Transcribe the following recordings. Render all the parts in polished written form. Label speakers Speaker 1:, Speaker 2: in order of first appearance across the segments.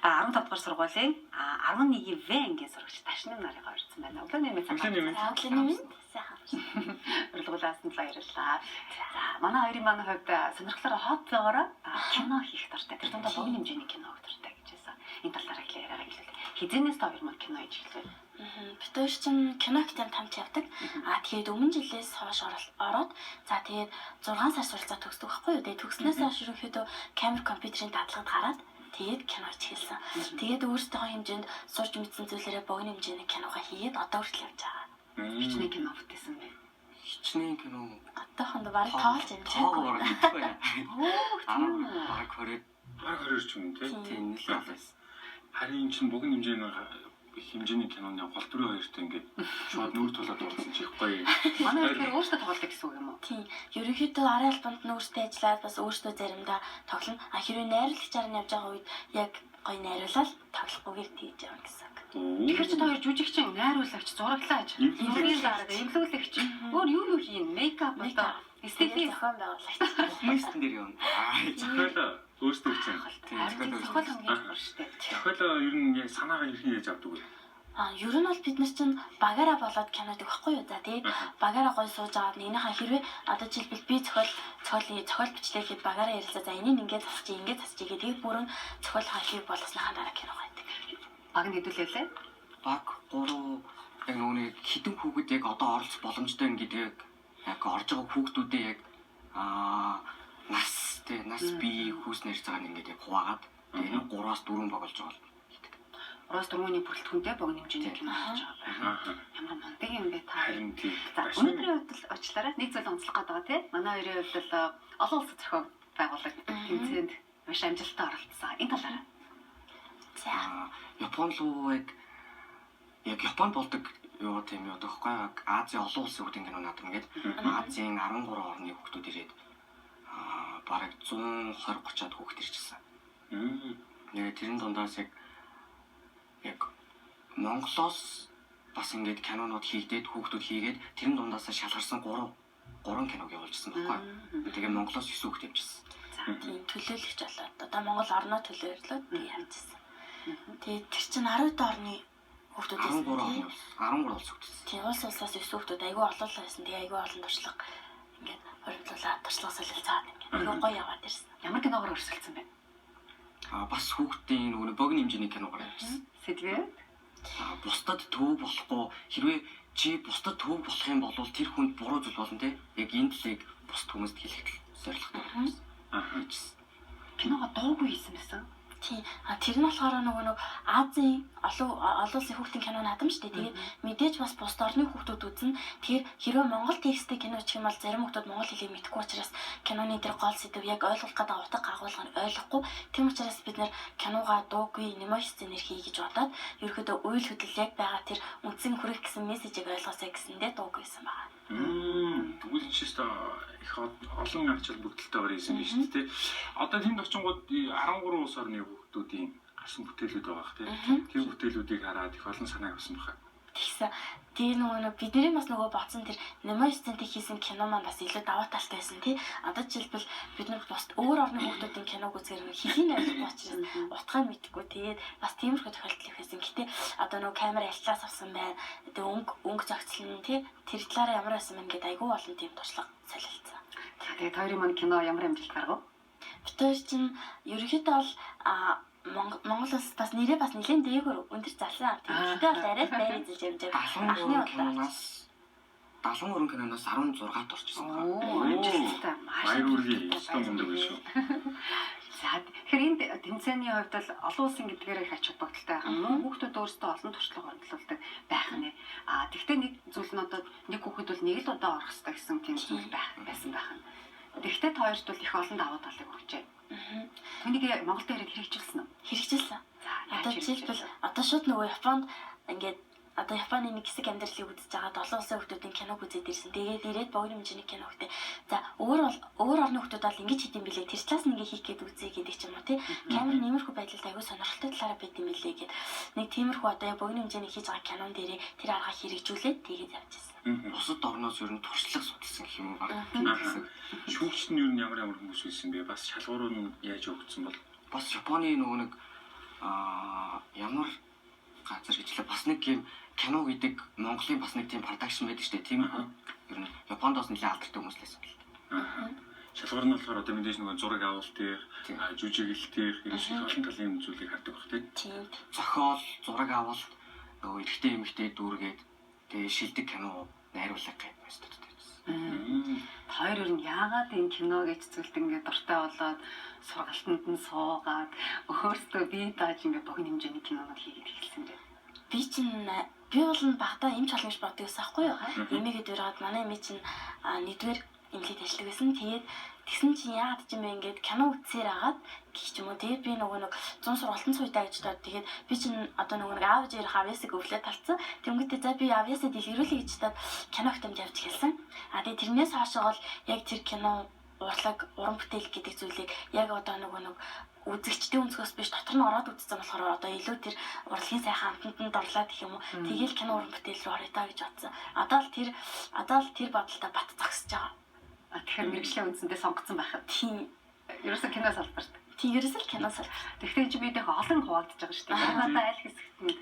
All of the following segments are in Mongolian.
Speaker 1: 15 дугаар сургуулийн 11В ангийн сурагч Ташны нарыг орсон байна. Өглөө нэмээд сайхан. Урилгуулаас нь баярлалаа. За манай хоёрын хувьд сонирхлоор хот зоогоороо кино хийх дуртай. Тэр дундаа богино хэмжээний кино хийх дуртай гэж байсан. Энэ талаараа яриагаа хэлээ. Хизэнээс та хоёр маань кино хийж эхэлвэ?
Speaker 2: Бид хоёр чинь кино хэтэн тамч явдаг. Тэгээд өмнө жилээс хойш ороод за тэгээд 6 сар суралцаа төгсдөг байхгүй юу? Тэгээд төгснөөс хойш ерөнхийдөө камер компьютерийн дадлагад гараад тэгээд кино хийлсэн. Тэгээд өөрсдөө хэмжээнд сурж мэдсэн зүйлээрээ богино хэмжээний киногоо хийгээд одоо хүртэл явж байгаа.
Speaker 1: Хичнээн кино бүтээсэн бэ?
Speaker 3: Хичнээн кино.
Speaker 2: Одоохондоо бараг тоолж амжаагүй.
Speaker 3: Бараг
Speaker 4: 20 ч юм
Speaker 3: тийм нэлээд байсан.
Speaker 4: Харин чинь богино хэмжээний киноны гол дүрийн хоёртой ингээд шууд нүүр тулаад урсан чих гоё.
Speaker 1: Манай хоёр өөрсдөө тоглодог гэсэн үг юм уу?
Speaker 2: Тийм. Ерөнхийдөө арын албанд нүүрстэй ажиллаад бас өөрсдөө заримдаа тоглоно. Хэрвээ найруулагчаар нь явж байгаа үед яг гоё найруулаад тоглохгүйгээр тэгж явна гэсэн үг.
Speaker 1: Тэгэхээр чи хоёр жүжигчин, найруулагч, зураглаач, юмгийн дарга, эвлүүлэгч өөр юу хийн? Мейкап болоо. Эстетик
Speaker 2: зохион байгуулагч.
Speaker 3: Хүмүүстэн дээр юм.
Speaker 4: Зохиолоо өөрсдөө чинь.
Speaker 1: зохиол хамгийн чухал шүү дээ.
Speaker 4: Зохиолоо ер нь яг санаагаа хэрхэн яаж авдаг вэ?
Speaker 2: Ер нь бол бид нар чинь багаараа болоод кинодаг байхгүй юу? За тэгээд багаараа гой сууж аваад нэгнийхээ хэрвээ одоо жишээлбэл би зохиол бичлээ гэхэд багаараа ярилцаа. За энийг ингээд засчих, ингээд засчих гэдэг бүрэн зохиол хайлыг болгосныхаа дараа кино хайдаг.
Speaker 1: Баг нь хэдүүлээлээ?
Speaker 3: Баг 3 яг нүуний хідэн хүүхэд яг одоо оролцох боломжтой гэдэг яг орж байгаа хүүхдүүдээ яг нас би хүүснэр цагаан ингээд яг хуваагаад тэгээд 3-аас 4 тоглож байгаа.
Speaker 1: 3-аас 4-ний бүрэлдэхүүнтэй богино хэмжээний кино хийж байгаа. Ямар мундаг юм бэ та?
Speaker 4: Харин тийм.
Speaker 1: За өнөөдрийн хувьд очлаараа нэг зүйл онцлох гээд байгаа тийм. Манай хоёрын хувьд л олон улсын зохион байгуулалт тэмцээнд маш амжилттай оролцсон. Энэ талаараа.
Speaker 2: За
Speaker 3: Япон руу яг Японд болдог юу тийм юу тоххой Азийн олон улсын хүүхдийн кино надад ингээд Азийн 13 орны хүүхдүүд ирээд бараг 120-30-аад хүүхд ирчихсэн. Тэгээд тэрэн дундаас яг Монголоос бас ингээд кинонууд хийгдээд хүүхдүүд хийгээд тэрэн дундаас шалгарсан 3 киног явуулжсэн байхгүй. Тэгээд Монголоос 9 хүүхд явжсэн.
Speaker 2: за тийм төлөөлөгч болоод одоо Монгол орноо төлөөлөлөө тийм явжсэн. Тэгээд тэр чинь 10 орны хүүхдүүдээс
Speaker 3: 13 улс хүүхдээс.
Speaker 2: тийм улсаас 9 хүүхдүүд айгүй олоолаа байсан. Тэгээ айгүй олон туршлага ингээд хоригдлуулаад туршлага солилцоод ингээд айгүй гоё яваад ирсэн.
Speaker 1: Ямар киногоор өрсөлдсөн бэ?
Speaker 3: Бас хүүхдийн нөгөө богино хэмжээний киногоор явсан.
Speaker 1: Сэдвээ?
Speaker 3: Бусдад төв болохгүй хэрвээ чи бусдад төв болох юм бол тэр хүнд буруу зүйл болно те. Яг энэ талыг бусд хүмүүст хэлэх зорилготой.
Speaker 1: Киногоо дуугүй хийсэн байсан.
Speaker 2: Тийм. Тэр нь болохоор нөгөө Азийн олон улсын хүүхдийн кино надам шүү дээ. Тэгээд мэдээж бас бусд орны хүүхдүүд үзнэ. Тэгэхээр хэрвээ Монгол тексттэй кино чих юм бол зарим хүүхдүүд монгол хэлийг мэдэхгүй учраас киноны тэр гол сэдв яг ойлгох гэдэг утга агуулгыг ойлгохгүй. Тийм учраас бид нэр киногаа дуугүй немош сценэр хий гэж бодоод ерөөдөө үйл хөдлөл яг байгаа тэр үндсэн хүрэх гэсэн мессежийг ойлгосоо гэсэндээ дуугүй байсан байгаа.
Speaker 4: Тэгвэл ч гэсэн их олон ачаал бүгдэлтэй орсон биш үү те. Одоо тэнд очингууд 13 улс орны хүүхдүүдийн гарсан бүтээлүүд байгаа хэ те. Тэр бүтээлүүдийг хараад их олон санаа авсан баха.
Speaker 2: Тэгсэн. Тэгээ нөгөө бидний бас нөгөө бодсон тэр немош сцентэй хийсэн кино маань бас илүү даваа талтай байсан тий. Одоо жишээлбэл бид нар бас өөр орны хүүхдүүдийн киног үзэхээр хэлийн ойлгохгүй учраас утгыг мэдэхгүй. Тэгээд бас тиймэрхүү тохиолдол байсан. Гэтэ одоо нөгөө камер альтлаас авсан байна. Тэгээ өнгө зохицлон тий. Тэр талаараа ямар байсан мэн гэдэг айгүй олон тийм туршлага солилцсон.
Speaker 1: Тэгээд хоёрын маань кино ямар амжилт гаргав?
Speaker 2: Бид хоёр чинь ерөнхийдөө бол Монголоос бас нэрээ бас нэлээд дээгүүр өндөр залсан. Тэгтээ бол арай байр эзэлж явж
Speaker 3: анхны киноноос 70 киноноос 16-т орчихсон байна.
Speaker 1: Амжилттай.
Speaker 4: Аюургийн өстөн мундаг биш үү?
Speaker 1: За тэгэхээр энэ тэмцээний хувьд л олон улсын гэдгээр их ач холбогдолтой байх юм. Хүүхдүүд өөрсдөө олон туршлага хөрвүүлдэг байх нэ. Тэгвэл нэг зүйл нь одоо нэг хүүхэд бол нэг л удаа орох хэрэгтэй гэсэн тийм зүйл байсан байх нь. Тэгвэл та хоёрт бол их олон даваа талыг өгчээ. Түүнийг Монголд ирээд хэрэгжүүлсэн үү?
Speaker 2: Хэрэгжүүлсэн. Одоо жишээлбэл одоо шууд нөгөө Японд ингээд одоо Японы нэг хэсэг амьдралыг үзэж байгаа 7 улсын хүүхдүүдийн киног үзээд ирсэн. Тэгээд ирээд богино хэмжээний кино хөтэ. За өөр орны хүүхдүүд бол ингэж хийдэм билээ. Тэр талаас нь ингэ хийх гээд үзье гэдэг ч юм уу тий. Камер нэмэрхүү байдлаар аягүй сонирхолтой талаараа байд юм билээ гэд. Нэг тиймэрхүү одоо богино хэмжээний хийж байгаа кинон дээрээ тэр арга хэрэгжүүлээд тэгээд явчихсан.
Speaker 3: Бусад орноос ер нь туршлага судалсан гэх юм уу баг.
Speaker 4: Шүүгчд нь ер нь ямар хүмүүс байсан бэ? Бас шалгуурууд нь яаж өгсөн бол?
Speaker 3: Бас Японы нөгөө нэг ямар газар гэжлээ бас нэг юм кино гэдэг Монголын бас нэг тийм продакшн байдаг шүү дээ. Тийм ер нь Японд бас нэлээд алдартай хүмүүс лээс бол.
Speaker 4: Шалгуур нь болохоор одоо мэдээж нөгөө зураг авалтыг, жүжиглэлтийг ерөөсөө олон талын зүйлийг хардаг баг тийм.
Speaker 3: Зохиол, зураг авалт, нөгөө эрэгтэй эмэгтэй дүүргээд тэгээ шилдэг кино найруулга гэх юм байна.
Speaker 1: Хоёр ер нь яагаад энэ киног эцэцгэлд ингээд дуртай болоод сургалтанд нь суугаад өөртөө бие дааж ингээд богино хэмжээний кинонууд хийгээд эхэлсэн бэ?
Speaker 2: Би бол багтаа эмч холимж боддог байсан байхгүй юу? Эмээгээд өрөөд манай эмээ чинь нэгдүгээр эмнэлэгт ажилладаг байсан. Тэгээд тэгсэн чинь яагаад ч юм бэ ингээд кино үзсээр агаад гэх юм уу. Тэгээд би нөгөө нэг 100 сургалтын цуйдаа гэж доод тэгээд би чинь одоо нөгөө нэг аавж ирэх авьяасыг өвлөө талцсан. Тэнгүүтээ за би авьяасаа дэлгэрүүлээ гэж доод кино хэмжиж явж эхэлсэн. Тэгээд тэрнээс хойшоо бол яг тэр кино урлаг, уран бүтээл гэдэг зүйлийг яг одоо нөгөө үзэгчдийн өнцгөөс биш дотор нь ороод үзсэн болохоор одоо илүү тэр урлагийн сайхан амтанд орлаад гэх юм уу. Тэгээл кино уран бүтээл рүү орё даа гэж бодсон. Одоо л тэр бодолтой бат зогсож байгаа.
Speaker 1: Тэгэхээр мэрэгжлийн үндсэндээ сонгоцсон байхад
Speaker 2: тийм
Speaker 1: ерөөсөө кино салбарт.
Speaker 2: Тийм ерөөсөө кино салбарт.
Speaker 1: Тэгвэл чи бидэх олон хуваагдаж байгаа шүү дээ. Яагаад аль хэсэгт нь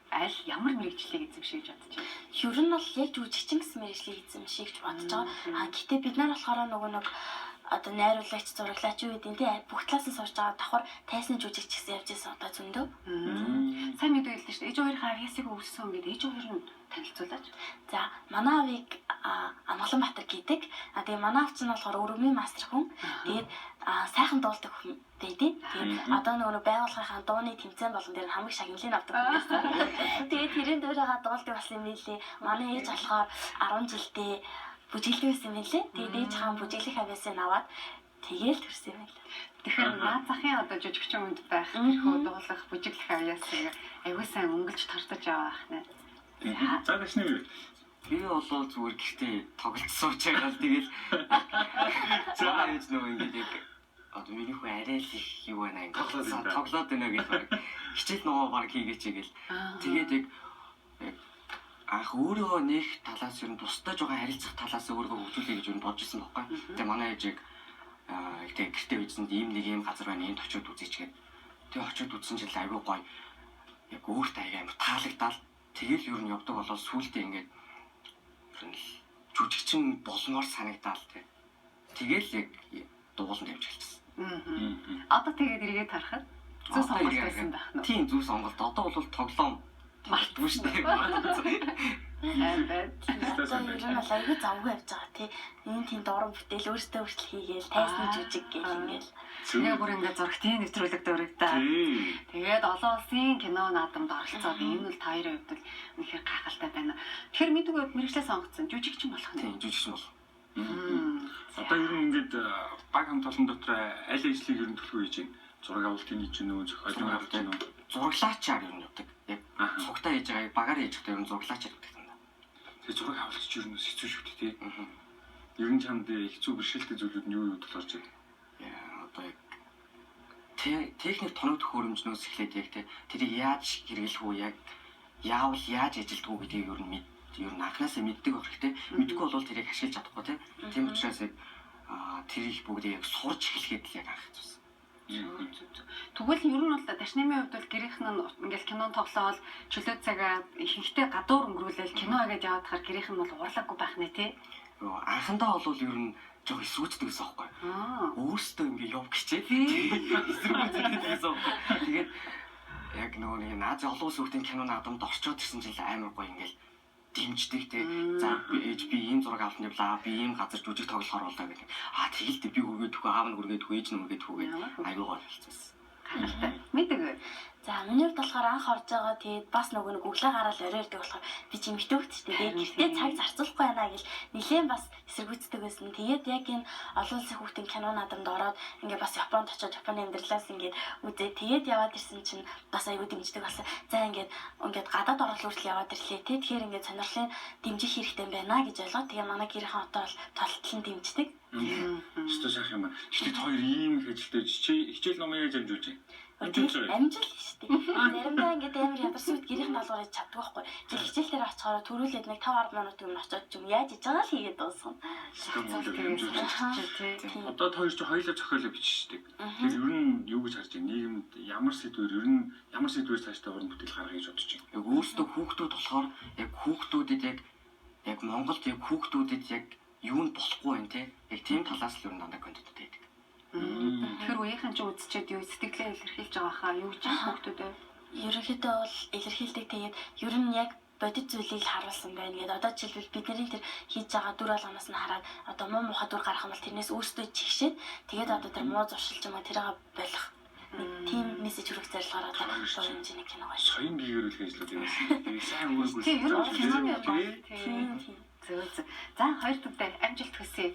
Speaker 1: аль ямар мэрэгжлийг эзэмшиж бодож байна?
Speaker 2: Ер нь бол яг жүжигчин гэсэн мэрэгжлийг эзэмшиж бодож байгаа. Гэтэ бид нар болохоор нөгөө одоо найруулагч, зураглаач юу гэдэг тий бүх талаас нь сурж байгаа давхар тайсны жүжигч гэсэн явж байсан одоо зөндөө.
Speaker 1: Сайн мэдээлэл шүү дээ. Ээж хоёр авьяасыг өвсөн гэдэг ээж хоёр нь танилцуулаач.
Speaker 2: За манай авийг Амгаланбаатар гэдэг. Тэгээ манай авч нь болохоор өргөмийн мастер хүн. Тэгээд сайхан дуулдаг хүн дээ. Тэгээд одоо нөгөө байгууллагынхаа дууны тэмцээн болгон дээр хамгийн шагналыг авдаг хүн байсан. Тэгээд тэрэн дээр байгаа дуулдаг бас юм нэлээ. Манай ээж болохоор 10 жилдээ бүжиглэх байсан юм лээ. Тэгээд ээж хаан бүжиглэх авьяасыг аваад тэгээл төрсөн юм лээ.
Speaker 1: Тэгэхээр наад захын одоо жүжигчин хүнд байх тэрхүү дуулах бүжиглэх авьяасыг аягүй сайн өнгөлж тартаж аваа ах нэ.
Speaker 4: За дэшний үү.
Speaker 3: Би болоо зүгээр гэхдээ тоглолт сууж байгаа л тэгэл за яаж нөгөө ингэж яг одоо миний хүү арай л их юу байна ингэ тоглоод байна гэж баг хичээл нөгөө баг хийгээч гээл тэгээд яг анх өөрөө нэг талаас ер нь тусдаж байгаа харилцах талаас өөрийгөө хөгжүүлэе гэж юу бодож ирсэн байхгүй. Тэгээ манай ээж яг тэгээ гэртээ үйсэнд ийм нэг ийм газар байна, энд очиод үзээч гээд. Тэгээ очиод үзсэн чинь аягүй гоё. Яг өөртөө аягүй таалагдал. Тэгэл ер нь явдаг болол сүултээ ингээд жүжигчин болмоор санагдал тэг. Тэгэл яг дуулан тавьж хэлчихсэн.
Speaker 1: Одоо тэгээд эргээд харахад зүг сонголт байсан байх нь.
Speaker 3: Тийм зүг сонголт. Одоо бол тоглоом мартгүй шүү дээ.
Speaker 2: Тэгээд ер нь бол аягүй завгүй явж байгаа тий. Энэ тийм дуран бүтээл өөртөө хүртэл хийгээл тайсны жүжиг гэх ингээл.
Speaker 1: Тэгээ бүр ингээд зургтын нэвтрүүлэг дөрөгдөө. Тэгээд олон улсын кино наадамд оролцоод энэ бол та хоёрын хувьд л үнэхээр гайхалтай байна. Тэгэхээр мэдгүй мэрэгчлээ сонгоцсон жүжигчин болох нь.
Speaker 3: Тийм жүжигчин бол.
Speaker 4: Одоо ер нь ингээд баг хамт олон дотор аль ажлыг ер нь төлөв хийж байна. Зураг авалтын хийж гэнэ үү, зохиолын авалт гэнэ үү?
Speaker 3: Зураглаачаар ер нь явдаг. Яг цугтаа хийж байгаа багаар хийж байгаа ер нь зураглаачаар явдаг юм да.
Speaker 4: Тэгээ зураг авалт ч ер нь хэцүү шүү дээ тий. Ер нь чамд хэцүү бэрхшээлтэй зүйлүүд нь юу юу толгорч байна?
Speaker 3: Одоо яг техник тоног төхөөрөмжнөөс эхлээд яг тэрийг яаж хэрэглэх үү, яг яавал яаж ажилтг үү гэдгийг ер нь анхнаасаа мэддэг байх хэрэгтэй. Мэдгүй бол тэрийг ашиглаж чадахгүй тий. Тийм учраас яг тэр их бүгдийг яг сурч эхлэхэд л яг анх зүйлсэн.
Speaker 1: Тэгвэл ер нь бол дашнымын хувьд бол гэрийнх нь ингээл кинон тоглоол чөлөө цагаа ихэнхдээ гадуур өнгөрүүлээл кино агаад яваад хахаар гэрийнх нь бол урлаггүй байх нэ тий.
Speaker 3: Анхандаа бол ер нь жоо эсрүүцдэг гэсэн байхгүй. Өөрөөсөө ингээ яв гэчээ. Эсрүүцдэг гэсэн байхгүй. Тэгээд яг нөгөө нэг Нази олон улсын хүүхдийн кино наадамд орчоод ирсэн жил амар гоё ингээл дэмждэг те. За би ийм зураг авах нэвлээ. Би ийм газар жүжиг тоглохоор болоо гэдэг. Тэгэлтэй би хүргээд төгөө аав нь хүргээд төгөө ээж нь хүргээд төгөө аюу гоё хэлсэн.
Speaker 1: Мэдээ.
Speaker 2: За миний хувьд болохоор анх орж байгаа тэгээд бас нөгөө нэг өглөө гараад орой ирдэг болохоор би чи эмхтэй хөвгт ч тэгээд гэртээ цаг зарцуулахгүй байна гэл нилээн бас эсэргүүцдэг байсан. Тэгээд яг энэ олон улсын хүүхдийн кино наадамд ороод ингээ бас Японд очиод Японы амьдралаас ингээ үзээ тэгээд яваад ирсэн чинь бас аюу дэмждэг болсон. За ингээд гадаад орол хүртэл яваад ирлээ те. Тэгэхээр ингээ сонирхлын дэмжих хэрэгтэй байна гэж ойлгоо. Тэгээ манай гэрийнхэн одоо бол толтолн дэмждэг.
Speaker 4: Өстө сайх юм аа. Чи хоёр ийм их ажилтай хичээл номын яаж амжуулж байна? Амжилт.
Speaker 2: Амжилт шүү дээ. Заримдаа ингээд амар ядарсан үед гэрийн даалгаврыг чаддаг байхгүй. Хичээл дээр очихоор төрүүлээд нэг 5-10 минут юм очиод ч юм яаж иж байгаа л хийгээд дуусгана.
Speaker 4: Одоо хоёр ч хоёулаа зохиолоо биччихдэг. Тэгэхээр ер нь юу гэж харж байна? Нийгэмд ямар сэдвээр цаашдаа уран бүтээл гаргах гэж бодож байна?
Speaker 3: Яг өөрсдөө хүүхдүүд болохоор яг хүүхдүүдэд яг Монголд яг хүүхдүүдэд яг юу нь болохгүй юм те. Яг тийм талаас л ер нь дандаа контент байдаг.
Speaker 1: Тэгэхээр үеийнхэн ч үзчихэд юу сэтгэлээ илэрхийлж байгаа хаа юу ч хүүхдүүдээ
Speaker 2: Ерөнхийдөө бол илэрхийлдэг. Тэгээд ер нь яг бодит зүйлийг харуулсан байна гэдэг. Одоо жишээлбэл бидний тэр хийж байгаа дүр алганаас нь хараад одоо муу муухай дүр гарах юм бол тэрнээс өөрсдөө чигшээд тэгээд одоо тэр муу зуршилж юм а тэрийг болох тийм мессеж хүргэх зорилгоор одоо шоу хэмжээний кино байна.
Speaker 4: Соён гэрүүлэх ажлууд явуулсан. Тэгээ сайн үгүйс.
Speaker 1: тийм ер нь киноны
Speaker 2: Тийм.
Speaker 1: зөв. За хоёр төвдөө амжилт хүсье.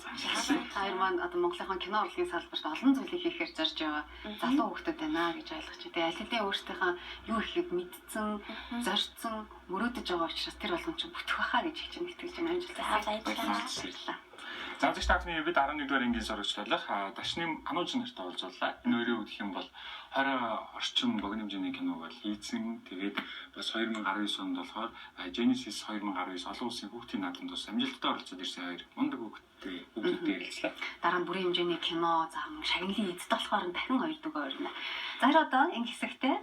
Speaker 1: Хоёр маань одоо Монголын кино урлагийн салбарт олон зүйлийг хийхээр зорж байгаа залуу хүүхдүүд байна гэж ойлгож байна. Тэгээ аль хэдийн өөрсдийнхөө юу хийхийг мэдсэн, зорьсон, мөрөөдөж байгаа учраас тэр болгон ч бүтэх байхаа гэж хичээн итгэж байна. Амжилт
Speaker 2: Баярлалаа.
Speaker 4: За зөв тахны бид 11-р ангийн сурагчлалах дашны анууч нартай уулзуулаа. Энэ хоёрын үгдэх юм бол 20 орчим богино хэмжээний киног бол хийсэн. Тэгээд бас 2019 онд болохоор Genesis 2019 олон улсын хүүхдийн наадамд бас амжилттай оролцоод ирсэн хоёр мундаг хүүхдтэй ярилцлаа.
Speaker 1: дараа нь бүрийн хэмжээний кино, зам, шагналын эцэд болохоор дахин хоёр дүгөө өрнө. За одоо энэ хэсэгтээ